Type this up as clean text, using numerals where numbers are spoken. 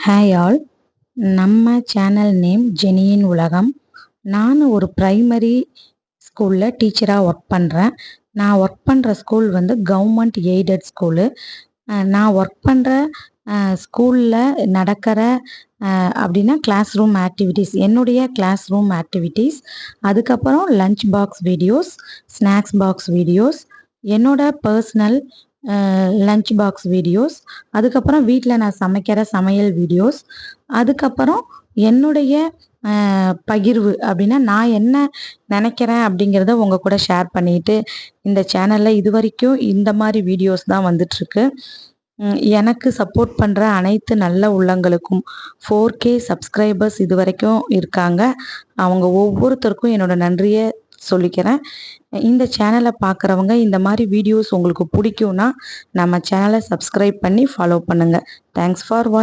Hi all. நம்ம channel name ஜெனியின் உலகம். நான் ஒரு ப்ரைமரி ஸ்கூலில் டீச்சராக ஒர்க் பண்ணுறேன். நான் ஒர்க் பண்ணுற ஸ்கூல் வந்து கவர்மெண்ட் எய்டட் ஸ்கூலு. நான் ஒர்க் பண்ணுற ஸ்கூலில் நடக்கிற அப்படின்னா கிளாஸ் ரூம் ஆக்டிவிட்டீஸ், என்னுடைய கிளாஸ் ரூம் ஆக்டிவிட்டீஸ், அதுக்கப்புறம் lunch box videos, snacks box videos, என்னோட பர்சனல் லஞ்ச் பாக்ஸ் வீடியோஸ், அதுக்கப்புறம் வீட்டில் நான் சமைக்கிற சமையல் வீடியோஸ், அதுக்கப்புறம் என்னுடைய பகிர்வு அப்படின்னா நான் என்ன நினைக்கிறேன் அப்படிங்கிறத உங்கள் கூட ஷேர் பண்ணிட்டு இந்த சேனலில் இது வரைக்கும் இந்த மாதிரி வீடியோஸ் தான் வந்துட்டுருக்கு. எனக்கு சப்போர்ட் பண்ணுற அனைத்து நல்ல உள்ளங்களுக்கும் 4K சப்ஸ்கிரைபர்ஸ் இது வரைக்கும் இருக்காங்க. அவங்க ஒவ்வொருத்தருக்கும் என்னோட நன்றியை சொல்லிக்கிறேன். இந்த சேனலை பார்க்குறவங்க இந்த மாதிரி வீடியோஸ் உங்களுக்கு பிடிக்கும்னா நம்ம சேனலை சப்ஸ்கிரைப் பண்ணி ஃபாலோ பண்ணுங்கள். தேங்க்ஸ் ஃபார் வாட்சிங்.